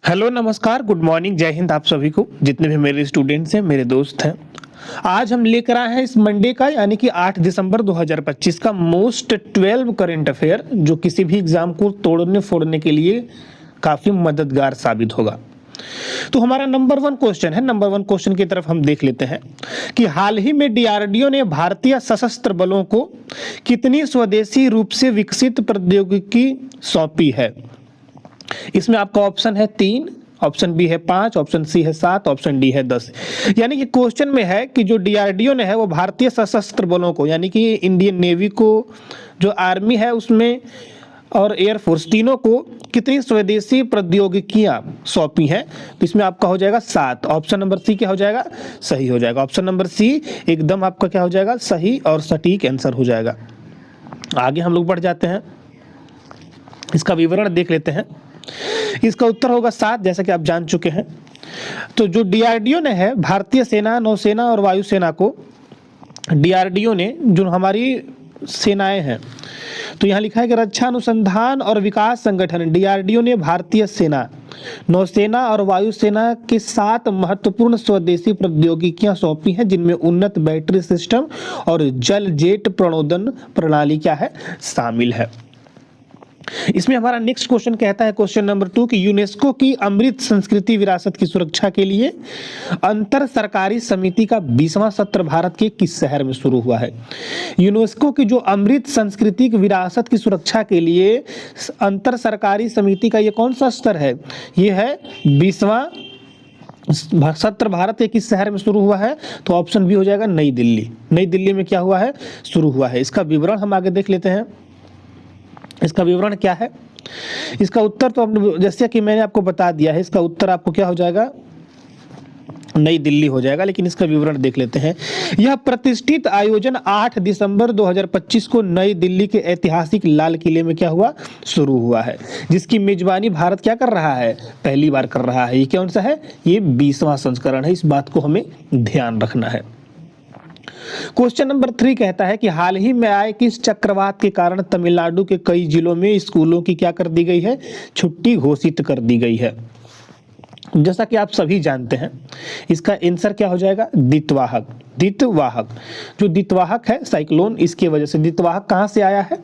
Hello नमस्कार good morning जय हिंद आप सभी को जितने भी मेरे स्टूडेंट्स हैं मेरे दोस्त हैं। आज हम लेकर आए हैं इस मंडे का यानी कि 8 दिसंबर 2025 का मोस्ट 12 करंट अफेयर जो किसी भी एग्जाम को तोड़ने फोड़ने के लिए काफी मददगार साबित होगा। तो हमारा नंबर वन क्वेश्चन की तरफ हम देख लेते हैं कि हाल ही में डीआरडीओ ने भारतीय सशस्त्र बलों को कितनी स्वदेशी रूप से विकसित प्रौद्योगिकी सौंपी है। इसमें आपका ऑप्शन है 3, ऑप्शन बी है 5, ऑप्शन सी है 7, ऑप्शन डी है 10। यानी कि क्वेश्चन में है कि जो डीआरडीओ ने है वो भारतीय सशस्त्र बलों को यानी कि इंडियन नेवी को, जो आर्मी है उसमें और एयरफोर्स तीनों को कितनी स्वदेशी प्रौद्योगिकियां सौंपी हैं। तो इसमें आपका हो जाएगा 7। ऑप्शन नंबर सी क्या हो जाएगा, सही हो जाएगा। ऑप्शन नंबर सी एकदम आपका क्या हो जाएगा, सही और सटीक आंसर हो जाएगा। आगे हम लोग बढ़ जाते हैं, इसका विवरण देख लेते हैं। इसका उत्तर होगा 7 जैसा कि आप जान चुके हैं। तो जो डीआरडीओ ने है, भारतीय सेना, नौसेना और वायुसेना को डीआरडीओ ने, जो हमारी सेनाएं हैं, तो यहाँ लिखा है कि रक्षा अनुसंधान और विकास संगठन डीआरडीओ ने भारतीय सेना, नौसेना और वायुसेना के 7 महत्वपूर्ण स्वदेशी प्रौद्योगिकियां सौंपी हैं जिनमें उन्नत बैटरी सिस्टम और जल जेट प्रणोदन प्रणाली क्या है, शामिल है। इसमें हमारा नेक्स्ट क्वेश्चन कहता है, क्वेश्चन नंबर 2 कि यूनेस्को की अमृत संस्कृति विरासत की सुरक्षा के लिए अंतर सरकारी समिति का 20वां सत्र भारत के किस शहर में शुरू हुआ है। यूनेस्को की जो अमृत सांस्कृतिक विरासत की सुरक्षा के लिए अंतर सरकारी समिति का ये कौन सा स्तर है, ये है 20वां सत्र भारत के किस शहर में शुरू हुआ है। तो ऑप्शन बी हो जाएगा नई दिल्ली। नई दिल्ली में क्या हुआ है, शुरू हुआ है। इसका विवरण हम आगे देख लेते हैं। इसका विवरण क्या है, इसका उत्तर तो अब जैसे कि मैंने आपको बता दिया है, इसका उत्तर आपको क्या हो जाएगा, नई दिल्ली हो जाएगा। लेकिन इसका विवरण देख लेते हैं। यह प्रतिष्ठित आयोजन 8 दिसंबर 2025 को नई दिल्ली के ऐतिहासिक लाल किले में क्या हुआ, शुरू हुआ है, जिसकी मेजबानी भारत क्या कर रहा है, पहली बार कर रहा है। ये कौन सा है, ये 20वां संस्करण है। इस बात को हमें ध्यान रखना है। क्वेश्चन नंबर 3 कहता है कि हाल ही में आए किस चक्रवात के कारण तमिलनाडु के कई जिलों में स्कूलों की क्या कर दी गई है, छुट्टी घोषित कर दी गई है। जैसा कि आप सभी जानते हैं, इसका आंसर क्या हो जाएगा, दितवाहक। दितवाहक, जो दितवाहक है साइक्लोन, इसके वजह से। दितवाहक कहाँ से आया है,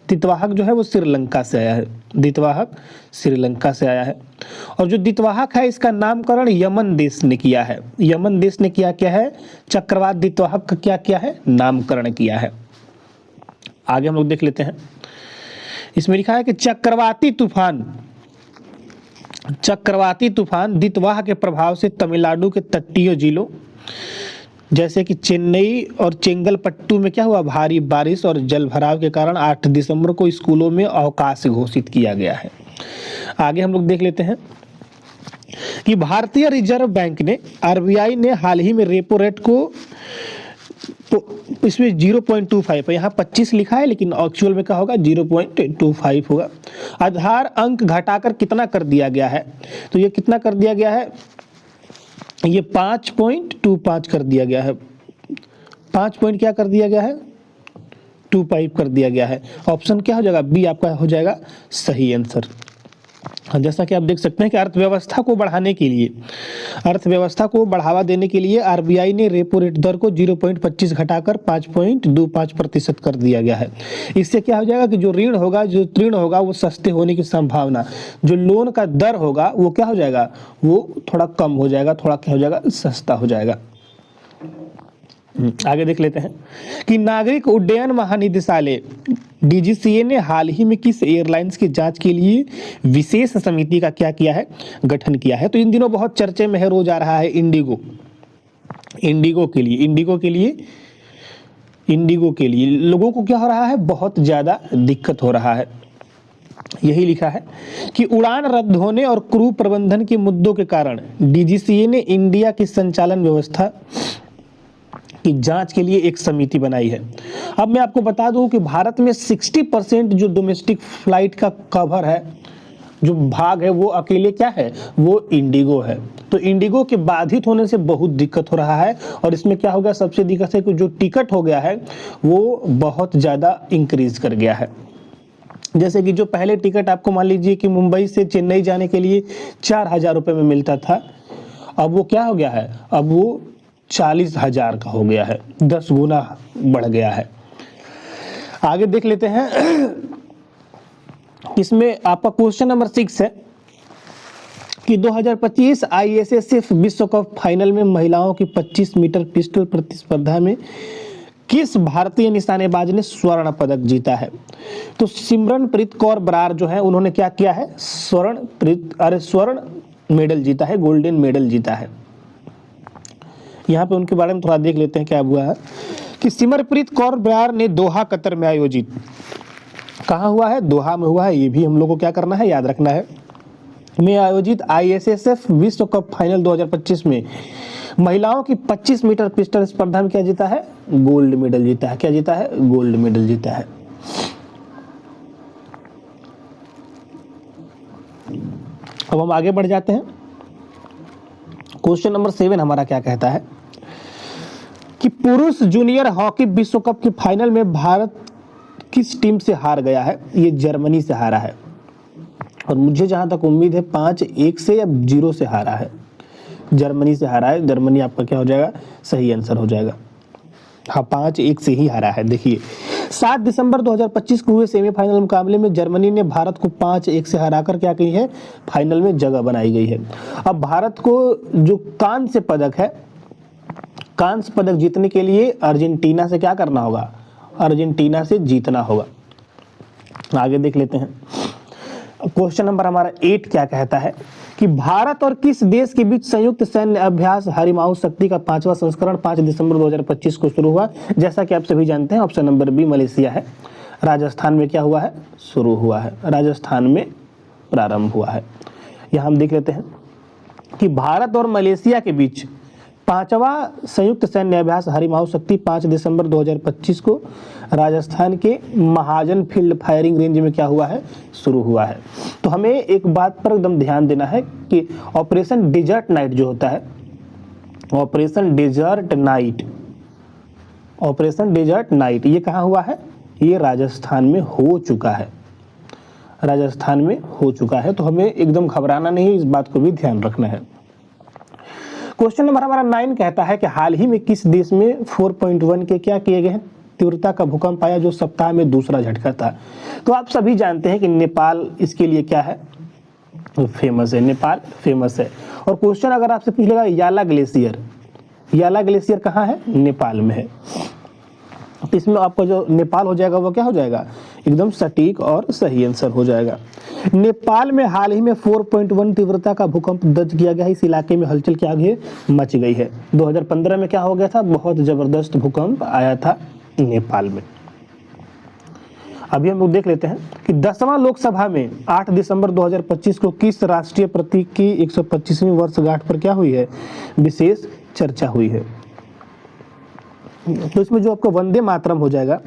दितवाहक जो है वो श्रीलंका से आया है। दितवाहक श्रीलंका से आया है। और जो दितवाहक है इसका नामकरण यमन देश ने किया है। यमन देश ने किया क्या है, चक्रवात दितवाहक का क्या किया है, नामकरण किया है। आगे हम लोग देख लेते हैं। इसमें लिखा है कि चक्रवाती तूफान दितवाह के प्रभाव से तमिलनाडु के तटीय जिलों जैसे कि चेन्नई और चेंगलपट्टू में क्या हुआ, भारी बारिश और जलभराव के कारण 8 दिसंबर को स्कूलों में अवकाश घोषित किया गया है। आगे हम लोग देख लेते हैं कि भारतीय रिजर्व बैंक ने, आरबीआई ने हाल ही में रेपो रेट को, तो इसमें 0.25 है, यहाँ 25 लिखा है लेकिन एक्चुअल में क्या होगा, 0.25 होगा। आधार अंक घटाकर कितना कर दिया गया है, तो ये कितना कर दिया गया है, ये 5.25 कर दिया गया है। 5 पॉइंट क्या कर दिया गया है, 25 कर दिया गया है। ऑप्शन क्या हो जाएगा, बी आपका हो जाएगा सही आंसर। जैसा कि आप देख सकते हैं कि अर्थव्यवस्था को बढ़ाने के लिए, अर्थव्यवस्था को बढ़ावा देने के लिए आरबीआई ने रेपो रेट दर को 0.25 घटाकर 5.25% कर दिया गया है। इससे क्या हो जाएगा कि जो ऋण होगा वो सस्ते होने की संभावना, जो लोन का दर होगा वो क्या हो जाएगा, वो थोड़ा कम हो जाएगा, थोड़ा क्या हो जाएगा, सस्ता हो जाएगा। आगे देख लेते हैं कि नागरिक उड्डयन महानिदेशालय डीजीसीए ने हाल ही में किस एयरलाइंस की जांच के लिए विशेष समिति का क्या किया है, गठन किया है। तो इन दिनों बहुत चर्चे में है, रोज आ रहा है इंडिगो के लिए लोगों को क्या हो रहा है, बहुत ज्यादा दिक्कत हो रहा है। यही लिखा है कि उड़ान रद्द होने और क्रू प्रबंधन के मुद्दों के कारण डीजीसीए ने इंडिया की संचालन व्यवस्था की जांच के लिए एक समिति बनाई है। अब मैं आपको बता दूं कि भारत में 60% जो डोमेस्टिक फ्लाइट का कवर है, जो भाग है, वो अकेले क्या है, वो इंडिगो है। तो इंडिगो के बाधित होने से बहुत दिक्कत हो रहा है। और इसमें क्या हो गया, सबसे दिक्कत है कि जो टिकट हो गया है वो बहुत ज़्यादा इंक्रीज कर गया है। जैसे कि जो पहले टिकट आपको मान लीजिए कि मुंबई से चेन्नई जाने के लिए 4,000 रुपये में मिलता था, अब वो क्या हो गया है, अब वो 40,000 का हो गया है, 10 गुना बढ़ गया है। आगे देख लेते हैं, इसमें आपका क्वेश्चन नंबर 6 है कि 2025 ISSF विश्व कप फाइनल में महिलाओं की 25 मीटर पिस्टल प्रतिस्पर्धा में किस भारतीय निशानेबाज ने स्वर्ण पदक जीता है। तो सिमरनप्रीत कौर बरार जो है उन्होंने क्या किया है, स्वर्ण मेडल जीता है, गोल्डन मेडल जीता है। यहाँ पे उनके बारे में थोड़ा देख लेते हैं क्या हुआ है कि सिमरनप्रीत कौर बरार ने दोहा कतर में आयोजित, कहाँ हुआ है, दोहा में हुआ है, ये भी हम लोग को क्या करना है, याद रखना है, में आयोजित ISSF विश्व कप फाइनल 2025 में महिलाओं की 25 मीटर पिस्टल स्पर्धा में क्या जीता है, गोल्ड मेडल जीता है। क्या जीता है, गोल्ड मेडल जीता है। अब हम आगे बढ़ जाते हैं, क्वेश्चन नंबर 7 हमारा क्या कहता है कि पुरुष जूनियर हॉकी विश्व कप के फाइनल में भारत किस टीम से हार गया है। ये जर्मनी से हारा है और मुझे जहां तक उम्मीद है 5-1 से या 0 से हारा है, जर्मनी से हारा है। जर्मनी आपका क्या हो जाएगा, सही आंसर हो जाएगा। हाँ, 5-1 से ही हारा है। देखिए 7 दिसंबर 2025 को हुए सेमीफाइनल मुकाबले में जर्मनी ने भारत को 5-1 से हराकर क्या की है, फाइनल में जगह बनाई गई है। अब भारत को जो कांस्य पदक है, कांस्य पदक जीतने के लिए अर्जेंटीना से क्या करना होगा, अर्जेंटीना से जीतना होगा। आगे देख लेते हैं, क्वेश्चन नंबर हमारा 8 क्या कहता है कि भारत और किस देश के बीच संयुक्त सैन्य अभ्यास हरिमाऊ शक्ति का 5वां संस्करण 5 दिसंबर 2025 को शुरू हुआ। जैसा कि आप सभी जानते हैं, ऑप्शन नंबर बी मलेशिया है। राजस्थान में क्या हुआ है, शुरू हुआ है, राजस्थान में प्रारंभ हुआ है। यह हम देख लेते हैं कि भारत और मलेशिया के बीच 5वां संयुक्त सैन्य अभ्यास हरिमाऊ शक्ति 5 दिसंबर 2025 को राजस्थान के महाजन फील्ड फायरिंग रेंज में क्या हुआ है, शुरू हुआ है। तो हमें एक बात पर एकदम ध्यान देना है कि ऑपरेशन डेजर्ट नाइट जो होता है, Operation Desert Knight, Operation Desert Knight ये कहाँ हुआ है, ये राजस्थान में हो चुका है, राजस्थान में हो चुका है। तो हमें एकदम घबराना नहीं, इस बात को भी ध्यान रखना है। क्वेश्चन नंबर हमारा 9 कहता है कि हाल ही में किस देश में 4.1 के क्या किए गए हैं, तीव्रता का भूकंप आया जो सप्ताह में दूसरा झटका था। तो आप सभी जानते हैं कि नेपाल इसके लिए क्या है, फेमस है, नेपाल फेमस है। और क्वेश्चन अगर आपसे पूछेगा याला ग्लेशियर, याला ग्लेशियर कहाँ है, नेपाल में है। इसमें आपका जो नेपाल हो जाएगा वो क्या हो जाएगा, एकदम सटीक और सही आंसर हो जाएगा। नेपाल में हाल ही में 4.1 तीव्रता का भूकंप दर्ज किया गया है। इस इलाके में हलचल क्या गई, मच गई है। 2015 में क्या हो गया था, बहुत जबरदस्त भूकंप आया था नेपाल में। अभी हम लोग देख लेते हैं कि 10वां लोकसभा में 8 दिसंबर 2025 को किस राष्ट्रीय प्रतीक की 125वीं वर्षगांठ पर क्या हुई है, विशेष चर्चा हुई है। तो इसमें जो आपका वंदे मातरम हो जाएगा,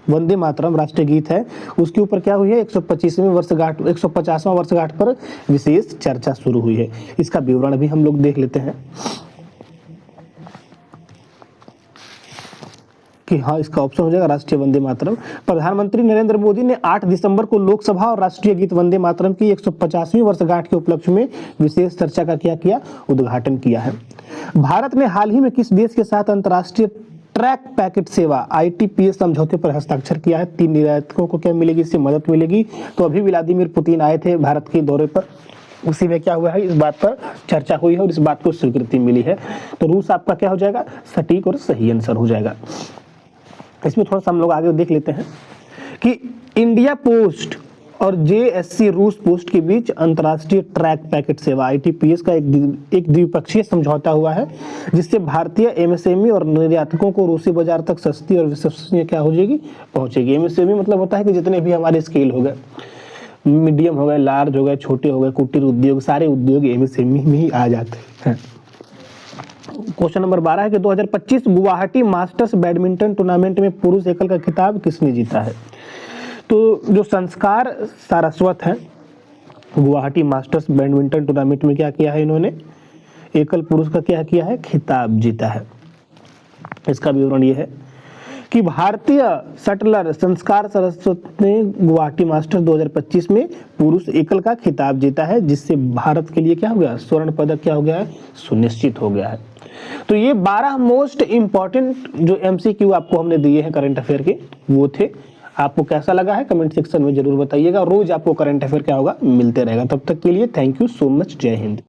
वंदे मातरम राष्ट्रीय गीत है, उसके ऊपर क्या हुई है, 125वीं वर्षगांठ, 150वां वर्षगांठ पर विशेष चर्चा शुरू हुई है। इसका विवरण भी हम लोग देख लेते हैं कि हाँ, इसका ऑप्शन हो जाएगा राष्ट्रीय वंदे मातरम। प्रधानमंत्री नरेंद्र मोदी ने 8 दिसंबर को लोकसभा और राष्ट्रीय गीत वंदे मातरम की 150वीं वर्षगांठ के उपलक्ष्य में विशेष चर्चा का क्या किया, उद्घाटन किया है। भारत ने हाल ही में किस देश के साथ अंतर्राष्ट्रीय ट्रैक पैकेट सेवा ITPS समझौते पर हस्ताक्षर किया है। 3 निर्यातकों को क्या मिलेगी, इससे मदद मिलेगी। तो अभी व्लादिमीर पुतिन आए थे भारत के दौरे पर, उसी में क्या हुआ है, इस बात पर चर्चा हुई है और इस बात को स्वीकृति मिली है। तो रूस आपका क्या हो जाएगा, सटीक और सही आंसर हो जाएगा। इसमें थोड़ा सा हम लोग आगे देख लेते हैं कि इंडिया पोस्ट और JSC रूस पोस्ट के बीच अंतर्राष्ट्रीय ट्रैक पैकेट सेवा ITPS का एक द्विपक्षीय समझौता हुआ है, जिससे भारतीय MSME और निर्यातकों को रूसी बाजार तक सस्ती और विश्वसनीय क्या हो जाएगी, पहुंचेगी। MSME मतलब होता है कि जितने भी हमारे स्केल हो गए, मीडियम हो गए, लार्ज हो गए, छोटे हो गए, कुटीर उद्योग, सारे उद्योग MSME में ही आ जाते हैं। क्वेश्चन नंबर 12 है कि 2025 गुवाहाटी मास्टर्स बैडमिंटन टूर्नामेंट में पुरुष एकल का खिताब किसने जीता है। तो जो संस्कार सारस्वत है, गुवाहाटी मास्टर्स बैडमिंटन टूर्नामेंट में क्या किया है, इन्होंने एकल पुरुष का क्या किया है, खिताब जीता है। इसका विवरण ये है कि भारतीय शटलर संस्कार सरस्वत ने गुवाहाटी मास्टर 2025 में पुरुष एकल का खिताब जीता है, जिससे भारत के लिए क्या हो गया, स्वर्ण पदक क्या हो गया है, सुनिश्चित हो गया है। तो ये 12 मोस्ट इंपॉर्टेंट जो एमसीक्यू आपको हमने दिए हैं करंट अफेयर के, वो थे। आपको कैसा लगा है कमेंट सेक्शन में जरूर बताइएगा। रोज आपको करंट अफेयर क्या होगा, मिलते रहेगा। तब तक के लिए थैंक यू सो मच। जय हिंद।